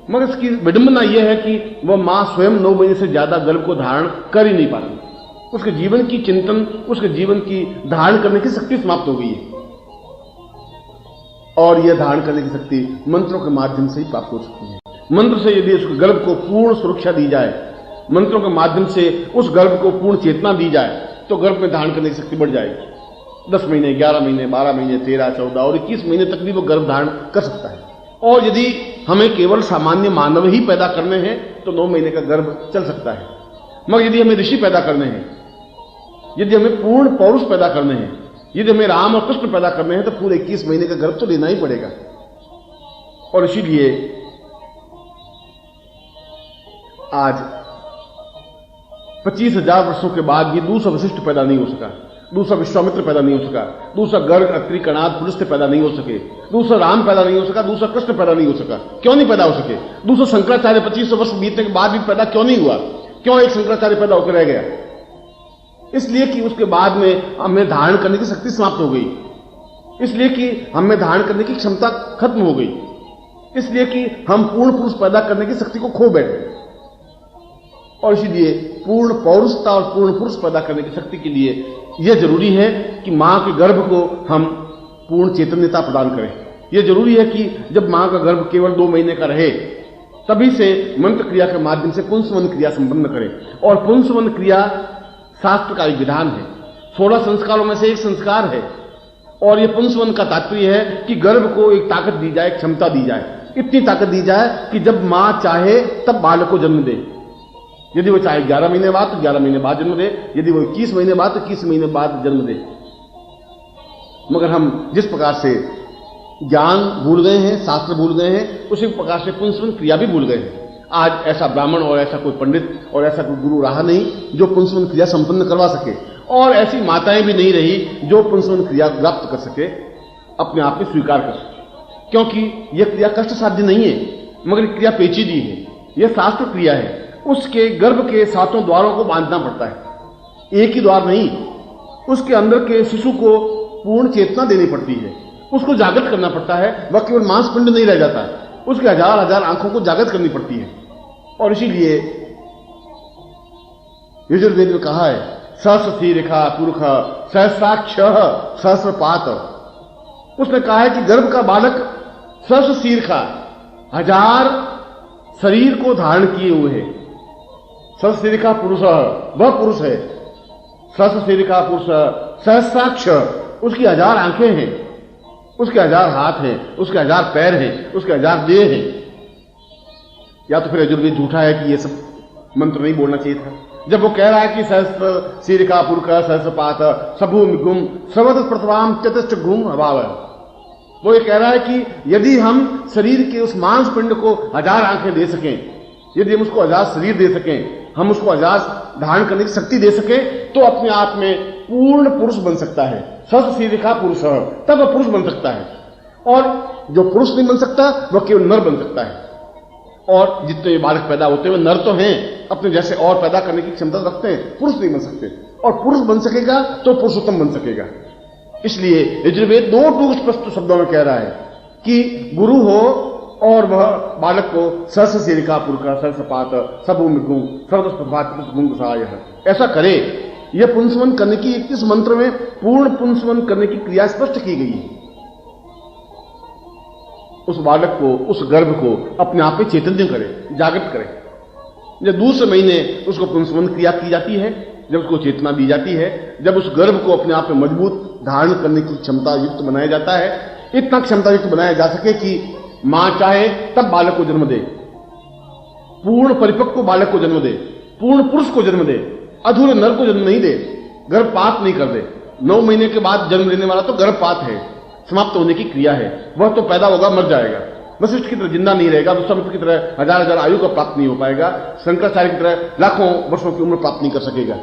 मगर इसकी विडंबना यह है कि वह मां स्वयं 9 महीने से ज्यादा गर्भ को धारण कर ही नहीं पाती। उसके जीवन की चिंतन, उसके जीवन की धारण करने की शक्ति समाप्त हो गई है, और यह धारण करने की शक्ति मंत्रों के माध्यम से ही प्राप्त हो सकती है। मंत्र से यदि उसके गर्भ को पूर्ण सुरक्षा दी जाए, मंत्रों के माध्यम से उस गर्भ को पूर्ण चेतना दी जाए, तो गर्भ में धारण करने की शक्ति बढ़ जाएगी। 10 महीने, 11 महीने, 12 महीने, 13, 14 और 21 महीने तक भी वो गर्भ धारण कर सकता है। और यदि हमें केवल सामान्य मानव ही पैदा करने हैं तो 9 महीने का गर्भ चल सकता है। मगर यदि हमें ऋषि पैदा करने हैं, यदि हमें पूर्ण पौरुष पैदा करने हैं, यदि हमें राम और कृष्ण पैदा करने हैं, तो पूरे 21 महीने का गर्भ तो लेना ही पड़ेगा। और इसीलिए आज 25,000 वर्षों के बाद भी दूसरा वशिष्ठ पैदा नहीं हो सका, दूसरा विश्वामित्र पैदा नहीं हो सका, दूसरा गर्ग, अत्रि, कणाद, पुलस्त्य पैदा नहीं हो सके, दूसरा राम पैदा नहीं हो सका, दूसरा कृष्ण पैदा नहीं हो सका। क्यों नहीं पैदा हो सके? दूसरा शंकराचार्य 2500 वर्ष बीतने के बाद भी पैदा क्यों नहीं हुआ? क्यों एक शंकराचार्य पैदा होकर रह गया? इसलिए कि उसके बाद में हमें धारण करने की शक्ति समाप्त हो गई, इसलिए कि हमें धारण करने की क्षमता खत्म हो गई, इसलिए कि हम पूर्ण पुरुष पैदा करने की शक्ति को खो बैठे। और इसीलिए पूर्ण पौरुषता और पूर्ण पुरुष पैदा करने की शक्ति के लिए यह जरूरी है कि मां के गर्भ को हम पूर्ण चैतन्यता प्रदान करें। यह जरूरी है कि जब मां का गर्भ केवल 2 महीने का रहे, तभी से मंत्र क्रिया के माध्यम से पुंसवन क्रिया संपन्न करें। और पुंसवन क्रिया शास्त्र का एक विधान है, 16 संस्कारों में से एक संस्कार है। और यह पुंसवन का तात्पर्य है कि गर्भ को एक ताकत दी जाए, क्षमता दी जाए, इतनी ताकत दी जाए कि जब मां चाहे तब बालक को जन्म दे। यदि वो चाहे 11 महीने बाद तो 11 महीने बाद जन्म दे, यदि वो 21 महीने बाद तो 21 महीने बाद जन्म दे। मगर हम जिस प्रकार से ज्ञान भूल गए हैं, शास्त्र भूल गए हैं, उसी प्रकार से पुंसवन क्रिया भी भूल गए हैं। आज ऐसा ब्राह्मण और ऐसा कोई पंडित और ऐसा कोई गुरु रहा नहीं जो पुंसवन क्रिया संपन्न करवा सके, और ऐसी माताएं भी नहीं रही जो पुंसवन क्रिया प्राप्त कर सके, अपने आप में स्वीकार कर सके। क्योंकि यह क्रिया कष्ट साध्य नहीं है, मगर क्रिया पेचीदी है, यह शास्त्र क्रिया है। उसके गर्भ के 7 द्वारों को बांधना पड़ता है, एक ही द्वार नहीं। उसके अंदर के शिशु को पूर्ण चेतना देनी पड़ती है, उसको जागृत करना पड़ता है। वह केवल मांसपिंड नहीं रह जाता, उसके हजार हजार आंखों को जागृत करनी पड़ती है। और इसीलिए यजुर्वेद में कहा है, सहस्र रेखा पुरुष सहस्राक्ष सहस्रपात। उसने कहा है कि गर्भ का बालक सहस्र शीर्षा, 1000 शरीर को धारण किए हुए है। सहस्रशीर्षा पुरुष, वह पुरुष है। सहस्रशीर्षा पुरुष सहस्राक्ष, उसकी 1000 आंखें हैं, उसके 1000 हाथ हैं, उसके 1000 पैर हैं, उसके 1000 देह हैं। या तो फिर यजुर्वेद झूठा है कि ये सब मंत्र नहीं बोलना चाहिए था। जब वो कह रहा है कि सहस्र शीर्षा पुरुष सहस्रपात सबूम गुम सर्वत प्रथवाम चतुष्ट गुम अभाव, वो ये कह रहा है कि यदि हम शरीर के उस मांस पिंड को 1000 आंखें दे सकें, यदि हम उसको 1000 शरीर दे सकें, हम उसको 1000 धारण करने की शक्ति दे सकें, तो अपने आप में पूर्ण पुरुष बन सकता है। सहस्र शीर्षा पुरुष, तब वह पुरुष बन सकता है। और जो पुरुष नहीं बन सकता वह केवल नर बन सकता है। और जितने बालक पैदा होते हैं वे नर तो हैं, अपने जैसे और पैदा करने की क्षमता रखते हैं, पुरुष नहीं बन सकते। और पुरुष बन सकेगा तो पुरुषोत्तम बन सकेगा। इसलिए यजुर्वेद 2 टूक स्पष्ट शब्दों में कह रहा है कि गुरु हो और वह बालक को सहस्र शीर्षा पुरुष सहस्रपात सबूम गुम सर्वस्प्रभात गुम सहाय ऐसा करे। यह पुंसवन करने की इस मंत्र में पूर्ण पुंसवन करने की क्रिया स्पष्ट की गई है। उस बालक को, उस गर्भ को अपने आप में चैतन्य करे, जागृत करे। जब दूसरे महीने उसको पुंसवन क्रिया की जाती है, जब उसको चेतना दी जाती है, जब उस गर्भ को अपने आप में मजबूत धारण करने की क्षमता युक्त बनाया जाता है, इतना क्षमता युक्त बनाया जा सके कि मां चाहे तब बालक को जन्म दे, पूर्ण परिपक्व बालक को जन्म दे, पूर्ण पुरुष को जन्म दे, अधूरे नर को जन्म नहीं दे, गर्भपात नहीं कर दे। 9 महीने के बाद जन्म लेने वाला तो गर्भपात है, समाप्त होने की क्रिया है। वह तो पैदा होगा, मर जाएगा, वशिष्ठ की तरह जिंदा नहीं रहेगा, विश्वामित्र की तरह 1000 आयु का प्राप्त नहीं हो पाएगा, शंकराचार्य की तरह लाखों वर्षों की उम्र प्राप्त नहीं कर सकेगा।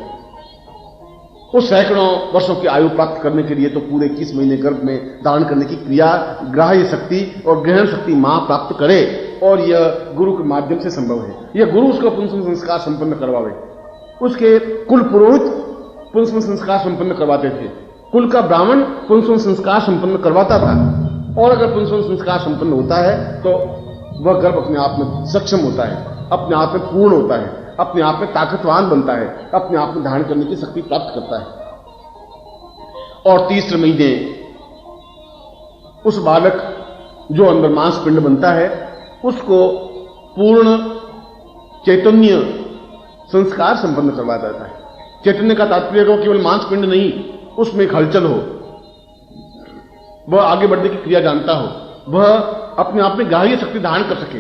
उस सैकड़ों वर्षों की आयु प्राप्त करने के लिए तो पूरे 21 महीने गर्भ में धारण करने की क्रिया, ग्राह्य शक्ति और ग्रहण शक्ति मां प्राप्त करे। और यह गुरु के माध्यम से संभव है। यह गुरु उसको पुंसवन संस्कार संपन्न करवावे। उसके कुल पुरोहित पुंसवन संस्कार संपन्न करवाते थे, कुल का ब्राह्मण पुंसवन संस्कार संपन्न करवाता था। और अगर पुंसवन संस्कार संपन्न होता है तो वह गर्भ अपने आप में सक्षम होता है, अपने आप में पूर्ण होता है, अपने आप में ताकतवान बनता है, अपने आप में धारण करने की शक्ति प्राप्त करता है। और तीसरे महीने उस बालक जो अंदर मांस पिंड बनता है उसको पूर्ण चैतन्य संस्कार संपन्न करवाया जाता है। चैतन्य का तात्पर्य हो केवल मांस पिंड नहीं, उसमें एक हलचल हो, वह आगे बढ़ने की क्रिया जानता हो, वह अपने आप में ग्राह्य शक्ति धारण कर सके,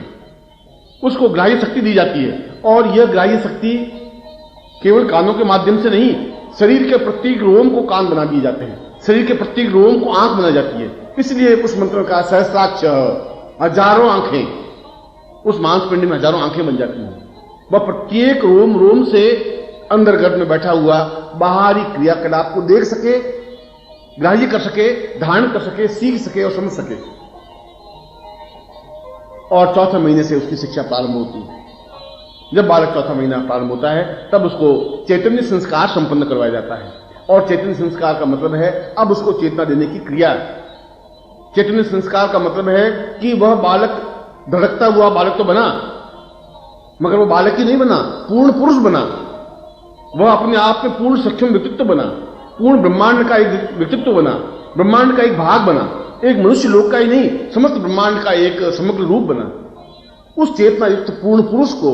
उसको ग्राह्य शक्ति दी जाती है। और यह ग्राह्य शक्ति केवल कानों के माध्यम से नहीं, शरीर के प्रत्येक रोम को कान बना दिए जाते हैं, शरीर के प्रत्येक रोम को आंख बनाई जाती है। इसलिए उस मंत्र का सहस्राक्ष, हजारों आंखें, उस मांसपिंड में हजारों आंखें बन जाती हैं। वह प्रत्येक रोम रोम से अंदर गर्भ में बैठा हुआ बाहरी क्रियाकलाप को देख सके, ग्राह्य कर सके, धारण कर सके, सीख सके और समझ सके। और चौथे महीने से उसकी शिक्षा प्रारंभ होती है। जब बालक चौथा महीना प्रारंभ होता है तब उसको चैतन्य संस्कार संपन्न करवाया जाता है। और चैतन्य संस्कार का मतलब है अब उसको चेतना देने की क्रिया। चैतन्य संस्कार का मतलब है कि वह बालक धड़कता हुआ बालक तो बना, मगर वह बालक ही नहीं बना, पूर्ण पुरुष बना। वह अपने आप में पूर्ण सक्षम व्यक्तित्व बना, पूर्ण ब्रह्मांड का एक व्यक्तित्व बना, ब्रह्मांड का एक भाग बना, एक मनुष्य लोक का ही नहीं, समस्त ब्रह्मांड का एक समग्र रूप बना। उस चेतना युक्त पूर्ण पुरुष को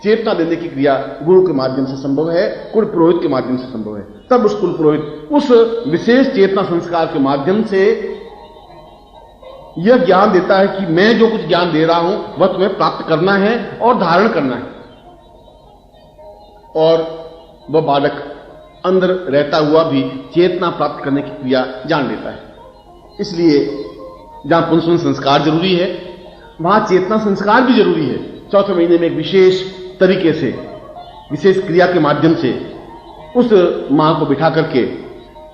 चेतना देने की क्रिया गुरु के माध्यम से संभव है, कुल पुरोहित के माध्यम से संभव है। तब उस कुल पुरोहित उस विशेष चेतना संस्कार के माध्यम से यह ज्ञान देता है कि मैं जो कुछ ज्ञान दे रहा हूं वह तुम्हें प्राप्त करना है और धारण करना है। और वह बालक अंदर रहता हुआ भी चेतना प्राप्त करने की क्रिया जान लेता है। इसलिए जहां पुंसवन संस्कार जरूरी है वहां चेतना संस्कार भी जरूरी है। चौथे महीने में एक विशेष तरीके से, विशेष क्रिया के माध्यम से उस मां को बिठा करके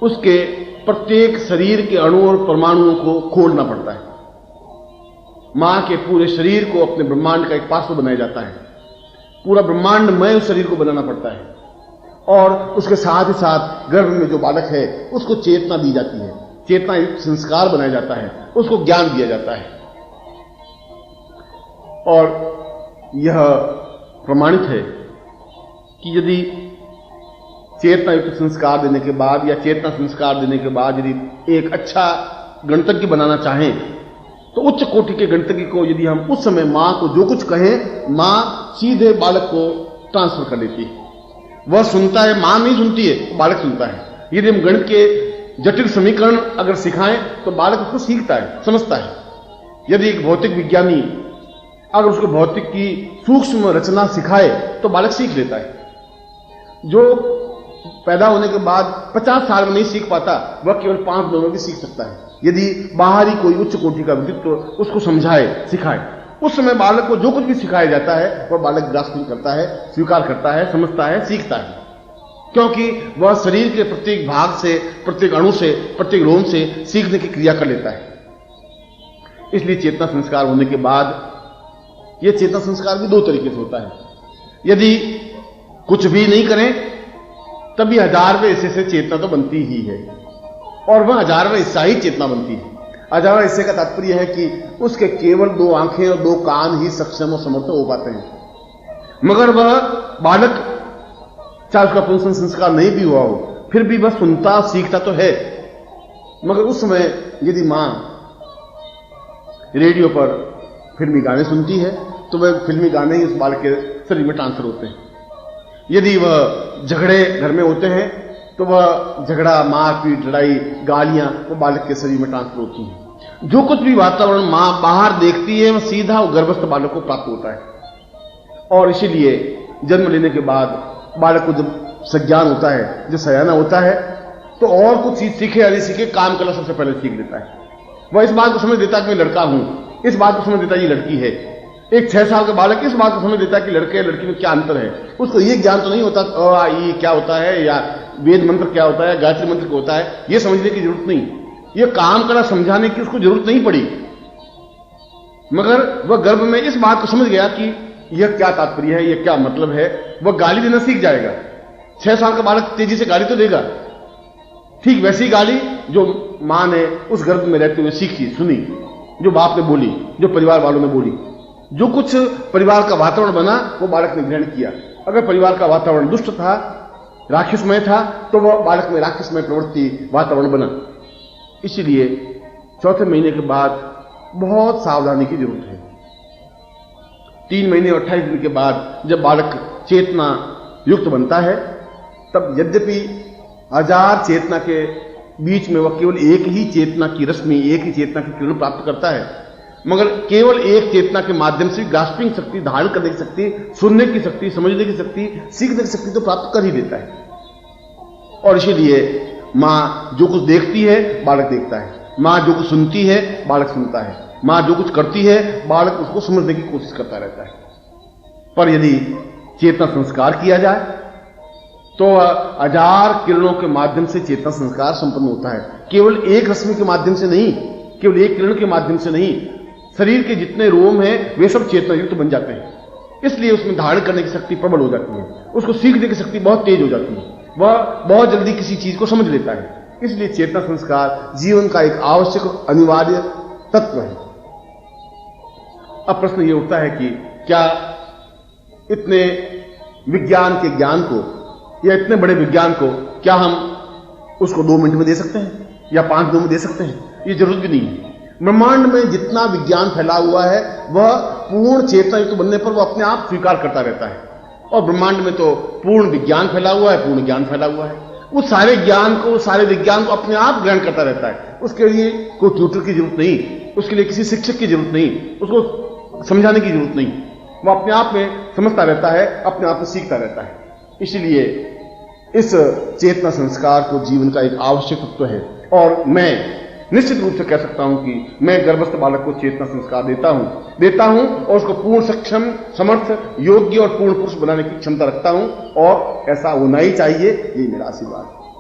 उसके प्रत्येक शरीर के अणु और परमाणुओं को खोलना पड़ता है। मां के पूरे शरीर को अपने ब्रह्मांड का एक पार्श्व बनाया जाता है। पूरा ब्रह्मांडमय उस शरीर को बनाना पड़ता है। और उसके साथ ही साथ गर्भ में जो बालक है उसको चेतना दी जाती है, चेतना युक्त संस्कार बनाया जाता है, उसको ज्ञान दिया जाता है। और यह प्रमाणित है कि यदि चेतना युक्त संस्कार देने के बाद या चेतना संस्कार देने के बाद यदि एक अच्छा गणतज्ञ बनाना चाहें तो उच्च कोटि के गणतज्ञ को यदि हम उस समय मां को जो कुछ कहें, मां सीधे बालक को ट्रांसफर कर देती है। वह सुनता है, मां नहीं सुनती है, बालक सुनता है। यदि हम गणित के जटिल समीकरण अगर सिखाएं तो बालक उसको सीखता है, समझता है। यदि एक भौतिक विज्ञानी अगर उसको भौतिक की सूक्ष्म रचना सिखाए तो बालक सीख लेता है। जो पैदा होने के बाद 50 साल में नहीं सीख पाता वह केवल 5 महीनों में सीख सकता है, यदि बाहरी कोई उच्च कोटि का व्यक्तित्व उसको समझाए, सिखाए। उस समय बालक को जो कुछ भी सिखाया जाता है वह बालक ग्रास्पिंग करता है, स्वीकार करता है, समझता है, सीखता है, क्योंकि वह शरीर के प्रत्येक भाग से, प्रत्येक अणु से, प्रत्येक रोम से सीखने की क्रिया कर लेता है। इसलिए चेतना संस्कार होने के बाद यह चेतना संस्कार भी 2 तरीके से होता है। यदि कुछ भी नहीं करें तभी 1000वें हिस्से से चेतना तो बनती ही है, और वह 1000वां हिस्सा ही चेतना बनती है। 1000वां हिस्से का तात्पर्य है कि उसके केवल 2 आंखें और 2 कान ही सक्षम और समर्थ हो पाते हैं। मगर वह बालक चाहे उसका पुंसवन संस्कार नहीं भी हुआ हो फिर भी वह सुनता सीखता तो है। मगर उस समय यदि मां रेडियो पर फिल्मी गाने सुनती है तो वह फिल्मी गाने ही उस बालक के शरीर में ट्रांसफर होते हैं। यदि वह झगड़े घर में होते हैं तो वह झगड़ा, मारपीट, लड़ाई, गालियां वो बालक के शरीर में ट्रांसफर होती हैं। जो कुछ भी वातावरण मां बाहर देखती है वह सीधा गर्भस्थ बालक को प्राप्त होता है। और इसीलिए जन्म लेने के बाद बालक को जब संज्ञान होता है, जब सयाना होता है, तो और कुछ चीज सीखे या नहीं सीखे, काम करना सबसे पहले सीख लेता है। वह इस बात को समझ लेता है कि मैं लड़का हूं, इस बात को समझ लेता है ये लड़की है। एक 6 साल का बालक इस बात को समझ लेता है कि लड़के लड़की में क्या अंतर है। उसको ये ज्ञान तो नहीं होता ये क्या होता है या वेद मंत्र क्या होता है, गायत्री मंत्र क्या होता है, ये समझने की जरूरत नहीं। ये काम करा समझाने की उसको जरूरत नहीं पड़ी। मगर वह गर्भ में इस बात को समझ गया कि यह क्या तात्पर्य है, यह क्या मतलब है। वह गाली देना सीख जाएगा। 6 साल का बालक तेजी से गाली तो देगा, ठीक वैसी गाली जो मां ने उस गर्भ में रहते हुए सीखी, सुनी, जो बाप ने बोली, जो परिवार वालों ने बोली। जो कुछ परिवार का वातावरण बना वो बालक ने ग्रहण किया। अगर परिवार का वातावरण दुष्ट था, राक्षसमय था, तो वह बालक में राक्षसमय प्रवृत्ति वातावरण बना। इसलिए चौथे महीने के बाद बहुत सावधानी की जरूरत है। 3 महीने और 28 दिन के बाद जब बालक चेतना युक्त बनता है, तब यद्यपि हजार चेतना के बीच में वह केवल एक ही चेतना की रश्मि, एक ही चेतना की किरण प्राप्त करता है, मगर केवल एक चेतना के माध्यम से ग्रास्पिंग शक्ति, धारण करने की शक्ति, सुनने की शक्ति, समझने की शक्ति, सीखने की शक्ति तो प्राप्त कर ही लेता है। और इसीलिए मां जो कुछ देखती है बालक देखता है, मां जो कुछ सुनती है बालक सुनता है, मां जो कुछ करती है बालक उसको समझने की कोशिश करता रहता है। पर यदि चेतना संस्कार किया जाए तो हजार किरणों के माध्यम से चेतना संस्कार संपन्न होता है। केवल एक रश्मि के माध्यम से नहीं, केवल एक किरण के माध्यम से नहीं, शरीर के जितने रोम हैं वे सब चेतना युक्त बन जाते हैं। इसलिए उसमें धारण करने की शक्ति प्रबल हो जाती है, उसको सीखने की शक्ति बहुत तेज हो जाती है, वह बहुत जल्दी किसी चीज को समझ लेता है। इसलिए चेतना संस्कार जीवन का एक आवश्यक अनिवार्य तत्व है। अब प्रश्न यह उठता है कि क्या इतने विज्ञान के ज्ञान को या इतने बड़े विज्ञान को क्या हम उसको 2 मिनट में दे सकते हैं या 5 दिनों में दे सकते हैं? ये जरूरत भी नहीं है। ब्रह्मांड में जितना विज्ञान फैला हुआ है वह पूर्ण चेतना युक्त बनने पर वह अपने आप स्वीकार करता रहता है। और ब्रह्मांड में तो पूर्ण विज्ञान फैला हुआ है, पूर्ण ज्ञान फैला हुआ है। उस सारे ज्ञान को, उस सारे विज्ञान को अपने आप ग्रहण करता रहता है। उसके लिए कोई ट्यूटर की जरूरत नहीं, उसके लिए किसी शिक्षक की जरूरत नहीं, उसको समझाने की जरूरत नहीं। वह अपने आप में समझता रहता है, अपने आप में सीखता रहता है। इसलिए इस चेतना संस्कार को जीवन का एक आवश्यक तत्व है। और मैं निश्चित रूप से कह सकता हूं कि मैं गर्भस्थ बालक को चेतना संस्कार देता हूं और उसको पूर्ण सक्षम, समर्थ, योग्य और पूर्ण पुरुष बनाने की क्षमता रखता हूं, और ऐसा होना ही चाहिए। ये मेरा आशीर्वाद है।